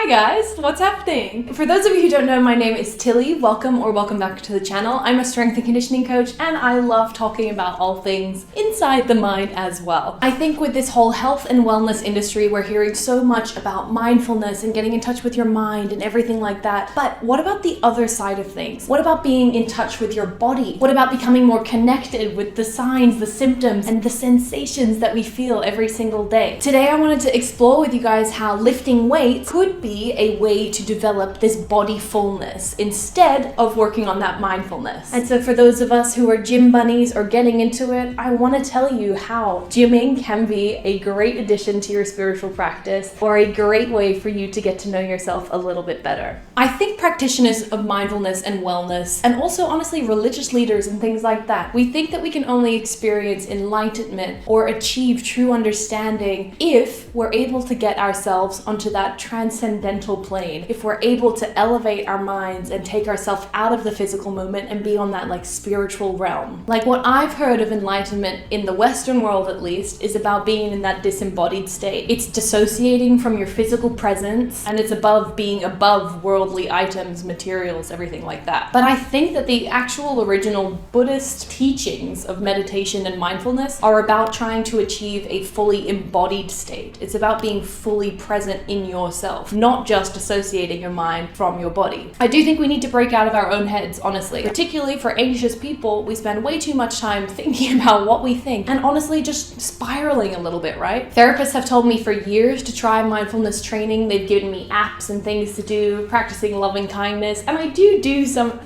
Hi guys, what's happening? For those of you who don't know, my name is Tilly. Welcome or welcome back to the channel. I'm a strength and conditioning coach and I love talking about all things inside the mind as well. I think with this whole health and wellness industry, we're hearing so much about mindfulness and getting in touch with your mind and everything like that. But what about the other side of things? What about being in touch with your body? What about becoming more connected with the signs, the symptoms, and the sensations that we feel every single day? Today, I wanted to explore with you guys how lifting weights could be a way to develop this body fullness instead of working on that mindfulness. And so for those of us who are gym bunnies or getting into it, I want to tell you how gymming can be a great addition to your spiritual practice or a great way for you to get to know yourself a little bit better. I think practitioners of mindfulness and wellness, and also honestly religious leaders and things like that, we think that we can only experience enlightenment or achieve true understanding if we're able to get ourselves onto that transcendental plane, if we're able to elevate our minds and take ourselves out of the physical moment and be on that like spiritual realm. Like what I've heard of enlightenment in the Western world at least is about being in that disembodied state. It's dissociating from your physical presence and it's above being above worldly items, materials, everything like that. But I think that the actual original Buddhist teachings of meditation and mindfulness are about trying to achieve a fully embodied state. It's about being fully present in yourself, not just dissociating your mind from your body. I do think we need to break out of our own heads, honestly. Particularly for anxious people, we spend way too much time thinking about what we think and honestly just spiraling a little bit, right? Therapists have told me for years to try mindfulness training. They've given me apps and things to do, practicing loving kindness, and I do some.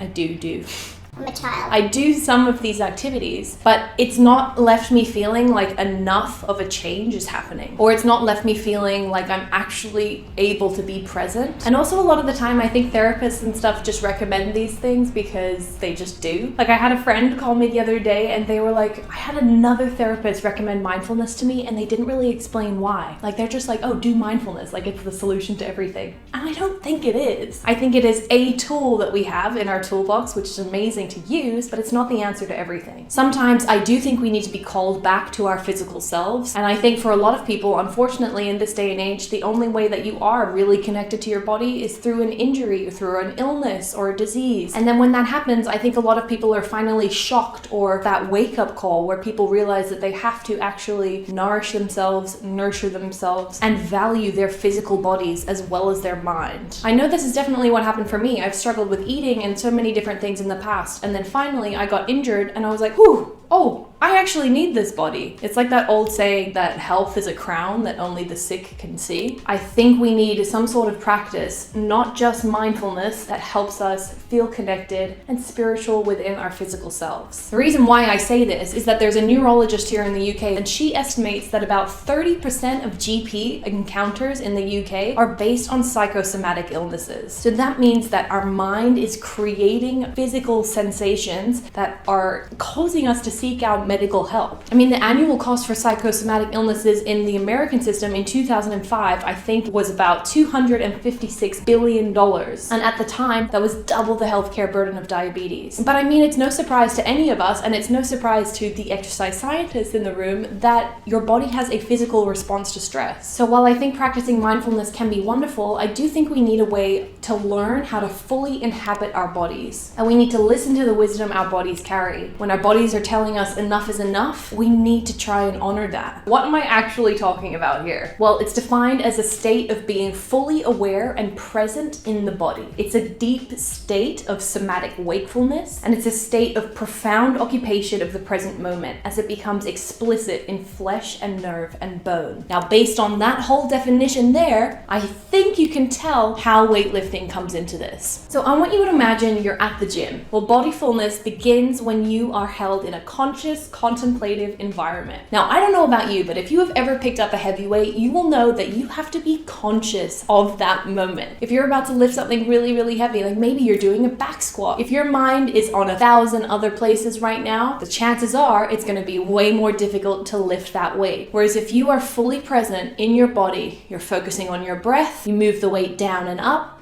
I'm a child. I do some of these activities, but it's not left me feeling like enough of a change is happening, or it's not left me feeling like I'm actually able to be present. And also a lot of the time, I think therapists and stuff just recommend these things because they just do. Like I had a friend call me the other day and they were like, I had another therapist recommend mindfulness to me and they didn't really explain why. Like they're just like, oh, do mindfulness, like it's the solution to everything. And I don't think it is. I think it is a tool that we have in our toolbox, which is amazing to use, but it's not the answer to everything. Sometimes I do think we need to be called back to our physical selves. And I think for a lot of people, unfortunately, in this day and age, the only way that you are really connected to your body is through an injury or through an illness or a disease. And then when that happens, I think a lot of people are finally shocked, or that wake-up call where people realize that they have to actually nourish themselves, nurture themselves, and value their physical bodies as well as their mind. I know this is definitely what happened for me. I've struggled with eating and so many different things in the past, and then finally I got injured and I was like, whew, oh, I actually need this body. It's like that old saying that health is a crown that only the sick can see. I think we need some sort of practice, not just mindfulness, that helps us feel connected and spiritual within our physical selves. The reason why I say this is that there's a neurologist here in the UK and she estimates that about 30% of GP encounters in the UK are based on psychosomatic illnesses. So that means that our mind is creating physical sensations that are causing us to seek out medical help. I mean, the annual cost for psychosomatic illnesses in the American system in 2005, I think, was about $256 billion. And at the time, that was double the healthcare burden of diabetes. But I mean, it's no surprise to any of us, and it's no surprise to the exercise scientists in the room, that your body has a physical response to stress. So while I think practicing mindfulness can be wonderful, I do think we need a way to learn how to fully inhabit our bodies. And we need to listen to the wisdom our bodies carry. When our bodies are telling us enough is enough, we need to try and honor that. What am I actually talking about here? Well, it's defined as a state of being fully aware and present in the body. It's a deep state of somatic wakefulness, and it's a state of profound occupation of the present moment as it becomes explicit in flesh and nerve and bone. Now, based on that whole definition there, I think you can tell how weightlifting comes into this. So I want you to imagine you're at the gym. Well, bodyfulness begins when you are held in a conscious, contemplative environment. Now, I don't know about you, but if you have ever picked up a heavy weight, you will know that you have to be conscious of that moment. If you're about to lift something really, really heavy, like maybe you're doing a back squat, if your mind is on 1,000 other places right now, the chances are it's going to be way more difficult to lift that weight. Whereas if you are fully present in your body, you're focusing on your breath, you move the weight down and up,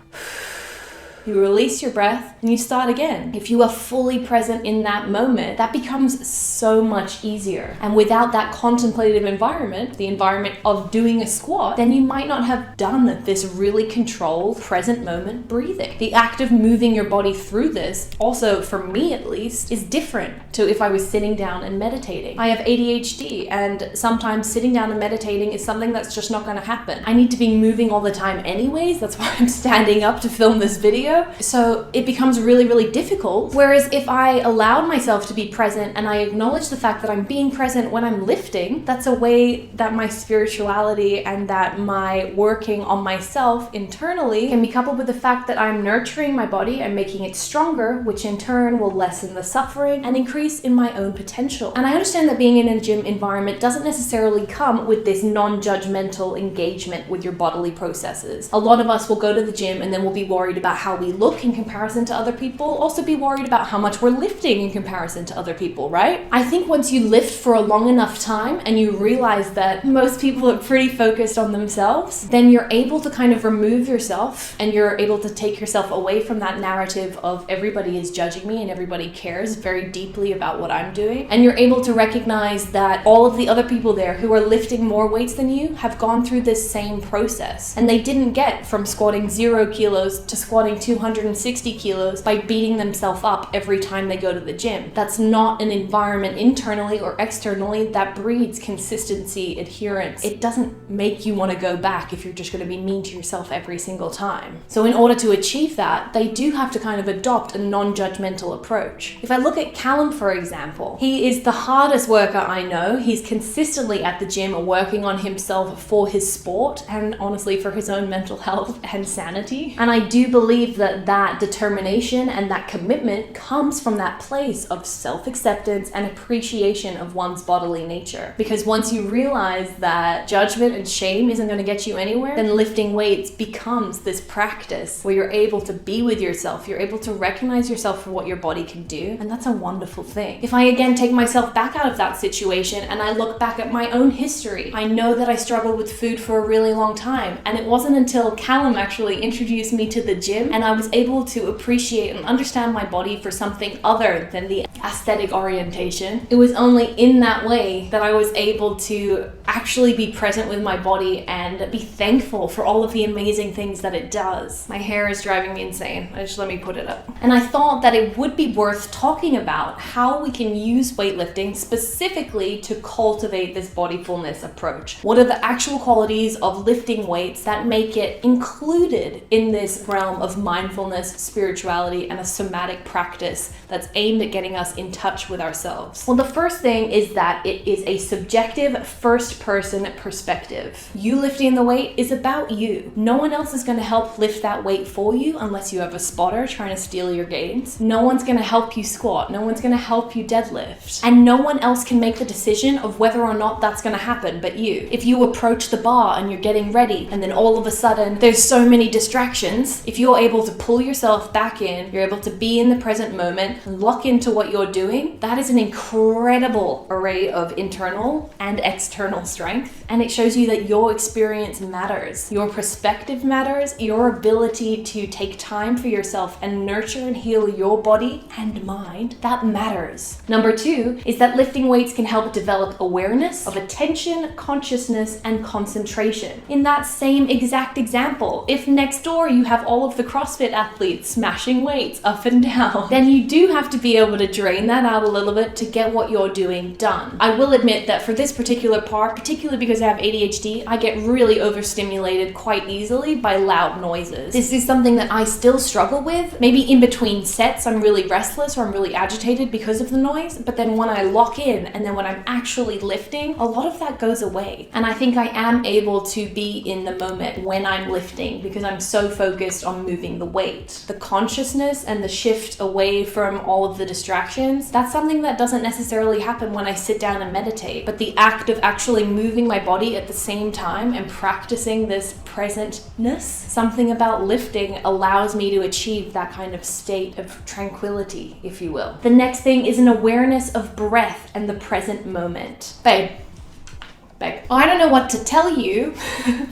you release your breath, and you start again. If you are fully present in that moment, that becomes so much easier. And without that contemplative environment, the environment of doing a squat, then you might not have done this really controlled, present moment breathing. The act of moving your body through this, also for me at least, is different to if I was sitting down and meditating. I have ADHD, and sometimes sitting down and meditating is something that's just not going to happen. I need to be moving all the time anyways. That's why I'm standing up to film this video. So it becomes really, really difficult. Whereas if I allowed myself to be present and I acknowledge the fact that I'm being present when I'm lifting, that's a way that my spirituality and that my working on myself internally can be coupled with the fact that I'm nurturing my body and making it stronger, which in turn will lessen the suffering and increase in my own potential. And I understand that being in a gym environment doesn't necessarily come with this non-judgmental engagement with your bodily processes. A lot of us will go to the gym and then we'll be worried about how we look in comparison to other people, also be worried about how much we're lifting in comparison to other people, right? I think once you lift for a long enough time and you realize that most people are pretty focused on themselves, then you're able to kind of remove yourself and you're able to take yourself away from that narrative of everybody is judging me and everybody cares very deeply about what I'm doing. And you're able to recognize that all of the other people there who are lifting more weights than you have gone through this same process. And they didn't get from squatting 0 kilos to squatting 260 kilos by beating themselves up every time they go to the gym. That's not an environment internally or externally that breeds consistency, adherence. It doesn't make you want to go back if you're just going to be mean to yourself every single time. So in order to achieve that, they do have to kind of adopt a non-judgmental approach. If I look at Callum, for example, he is the hardest worker I know. He's consistently at the gym working on himself for his sport and honestly for his own mental health and sanity. And I do believe that that determination and that commitment comes from that place of self-acceptance and appreciation of one's bodily nature. Because once you realize that judgment and shame isn't going to get you anywhere, then lifting weights becomes this practice where you're able to be with yourself, you're able to recognize yourself for what your body can do, and that's a wonderful thing. If I again take myself back out of that situation and I look back at my own history, I know that I struggled with food for a really long time, and it wasn't until Callum actually introduced me to the gym and I was able to appreciate and understand my body for something other than the aesthetic orientation. It was only in that way that I was able to actually be present with my body and be thankful for all of the amazing things that it does. My hair is driving me insane. Just let me put it up. And I thought that it would be worth talking about how we can use weightlifting specifically to cultivate this bodyfulness approach. What are the actual qualities of lifting weights that make it included in this realm of mindfulness, spirituality, and a somatic practice that's aimed at getting us in touch with ourselves? Well, the first thing is that it is a subjective first-person perspective. You lifting the weight is about you. No one else is going to help lift that weight for you unless you have a spotter trying to steal your gains. No one's going to help you squat. No one's going to help you deadlift. And no one else can make the decision of whether or not that's going to happen but you. If you approach the bar and you're getting ready and then all of a sudden there's so many distractions, if you're able to pull yourself back in, you're able to be in the present moment and lock into what you're doing, that is an incredible array of internal and external strength. And it shows you that your experience matters. Your perspective matters. Your ability to take time for yourself and nurture and heal your body and mind, that matters. Number 2 is that lifting weights can help develop awareness of attention, consciousness, and concentration. In that same exact example, if next door you have all of the CrossFit athletes smashing weights up and down, then you do have to be able to drain that out a little bit to get what you're doing done. I will admit that for this particular part, particularly because I have ADHD, I get really overstimulated quite easily by loud noises. This is something that I still struggle with. Maybe in between sets I'm really restless or I'm really agitated because of the noise, but then when I lock in and then when I'm actually lifting, a lot of that goes away. And I think I am able to be in the moment when I'm lifting because I'm so focused on moving the weight. The consciousness and the shift away from all of the distractions, that's something that doesn't necessarily happen when I sit down and meditate, but the act of actually moving my body at the same time and practicing this presentness, something about lifting allows me to achieve that kind of state of tranquility, if you will. The next thing is an awareness of breath and the present moment. Babe, Beck. I don't know what to tell you,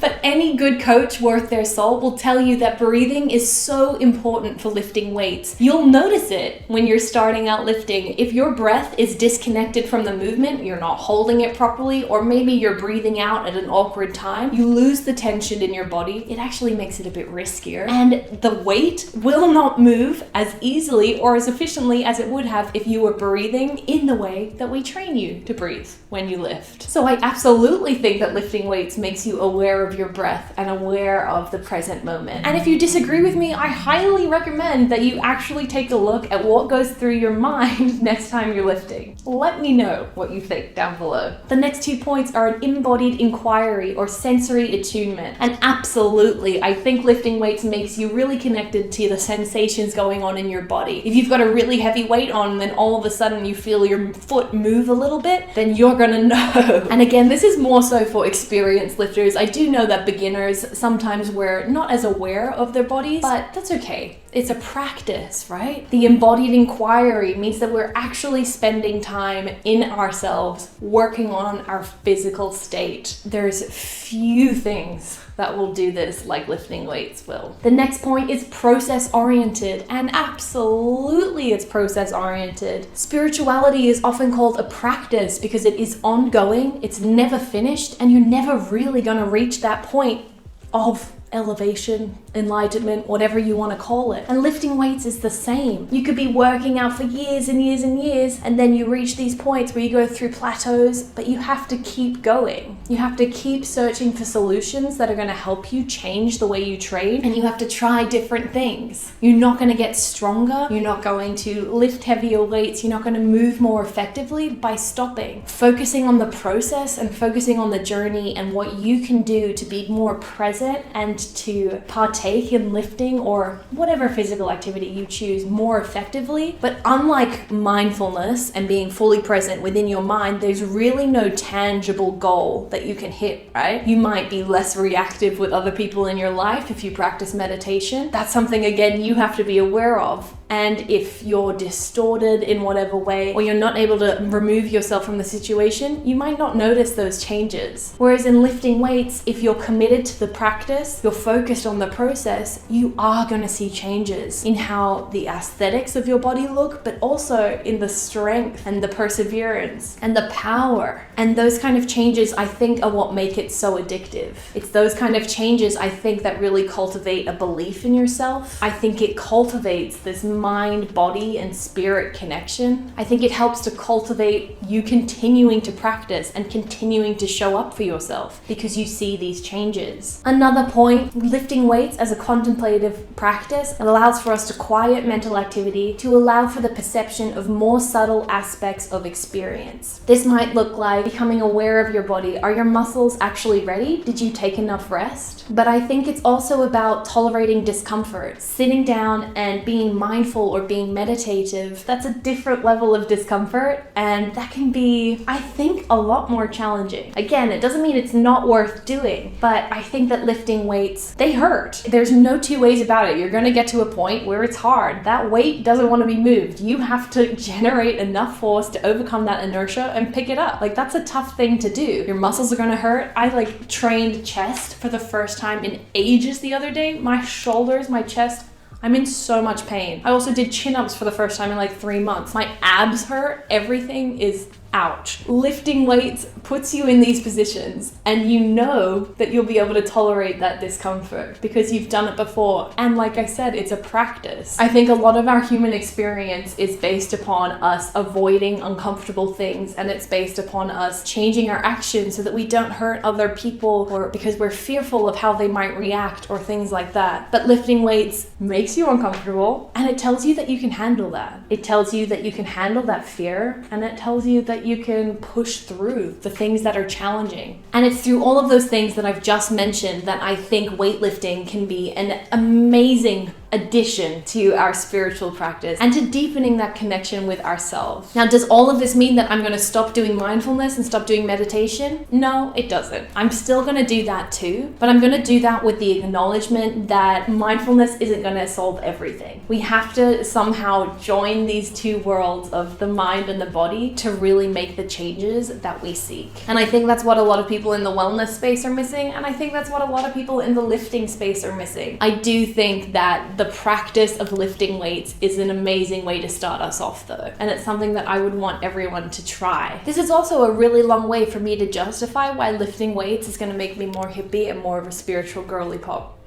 but any good coach worth their salt will tell you that breathing is so important for lifting weights. You'll notice it when you're starting out lifting. If your breath is disconnected from the movement, you're not holding it properly, or maybe you're breathing out at an awkward time, you lose the tension in your body. It actually makes it a bit riskier. And the weight will not move as easily or as efficiently as it would have if you were breathing in the way that we train you to breathe when you lift. So I absolutely think that lifting weights makes you aware of your breath and aware of the present moment. And if you disagree with me, I highly recommend that you actually take a look at what goes through your mind next time you're lifting. Let me know what you think down below. The next 2 points are an embodied inquiry or sensory attunement. And absolutely, I think lifting weights makes you really connected to the sensations going on in your body. If you've got a really heavy weight on and then all of a sudden you feel your foot move a little bit, then you're gonna know. And again, this is more so for experienced lifters. I do know that beginners sometimes were not as aware of their bodies, but that's okay. It's a practice, right? The embodied inquiry means that we're actually spending time in ourselves, working on our physical state. There's few things that will do this like lifting weights will. The next point is process oriented, and absolutely it's process oriented. Spirituality is often called a practice because it is ongoing, it's never finished, and you're never really gonna reach that point of elevation, enlightenment, whatever you want to call it. And lifting weights is the same. You could be working out for years and years and years, and then you reach these points where you go through plateaus, but you have to keep going. You have to keep searching for solutions that are going to help you change the way you train, and you have to try different things. You're not going to get stronger. You're not going to lift heavier weights. You're not going to move more effectively by stopping. Focusing on the process and focusing on the journey and what you can do to be more present and to partake in lifting or whatever physical activity you choose more effectively. But unlike mindfulness and being fully present within your mind, there's really no tangible goal that you can hit, right? You might be less reactive with other people in your life if you practice meditation. That's something, again, you have to be aware of. And if you're distorted in whatever way, or you're not able to remove yourself from the situation, you might not notice those changes. Whereas in lifting weights, if you're committed to the practice, you're focused on the process, you are going to see changes in how the aesthetics of your body look, but also in the strength and the perseverance and the power. And those kind of changes, I think, are what make it so addictive. It's those kind of changes, I think, that really cultivate a belief in yourself. I think it cultivates this mind, body, and spirit connection. I think it helps to cultivate you continuing to practice and continuing to show up for yourself because you see these changes. Another point, lifting weights as a contemplative practice allows for us to quiet mental activity to allow for the perception of more subtle aspects of experience. This might look like becoming aware of your body. Are your muscles actually ready? Did you take enough rest? But I think it's also about tolerating discomfort, sitting down and being mindful or being meditative. That's a different level of discomfort, and that can be, I think, a lot more challenging. Again, it doesn't mean it's not worth doing, but I think that lifting weights, they hurt. There's no two ways about it. You're going to get to a point where it's hard. That weight doesn't want to be moved. You have to generate enough force to overcome that inertia and pick it up. Like, that's a tough thing to do. Your muscles are going to hurt. I trained chest for the first time in ages the other day. My shoulders, my chest, I'm in so much pain. I also did chin-ups for the first time in 3 months. My abs hurt. Everything is ouch. Lifting weights puts you in these positions, and you know that you'll be able to tolerate that discomfort because you've done it before. And like I said, it's a practice. I think a lot of our human experience is based upon us avoiding uncomfortable things, and it's based upon us changing our actions so that we don't hurt other people, or because we're fearful of how they might react or things like that. But lifting weights makes you uncomfortable, and it tells you that you can handle that. It tells you that you can handle that fear, and it tells you that you can push through the things that are challenging. And it's through all of those things that I've just mentioned that I think weightlifting can be an amazing addition to our spiritual practice and to deepening that connection with ourselves. Now, does all of this mean that I'm going to stop doing mindfulness and stop doing meditation? No, it doesn't. I'm still going to do that too, but I'm going to do that with the acknowledgement that mindfulness isn't going to solve everything. We have to somehow join these two worlds of the mind and the body to really make the changes that we seek. And I think that's what a lot of people in the wellness space are missing, and I think that's what a lot of people in the lifting space are missing. I do think that the practice of lifting weights is an amazing way to start us off though, and it's something that I would want everyone to try. This is also a really long way for me to justify why lifting weights is going to make me more hippie and more of a spiritual girly pop.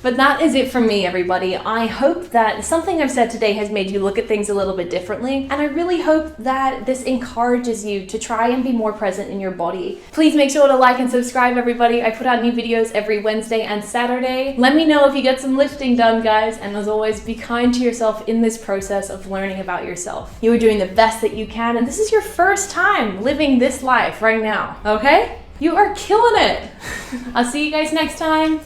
But that is it from me, everybody. I hope that something I've said today has made you look at things a little bit differently, and I really hope that this encourages you to try and be more present in your body. Please make sure to like and subscribe, everybody. I put out new videos every Wednesday and Saturday. Let me know if you get some lifting done, guys, and as always, be kind to yourself in this process of learning about yourself. You are doing the best that you can, and this is your first time living this life right now, okay? You are killing it. I'll see you guys next time.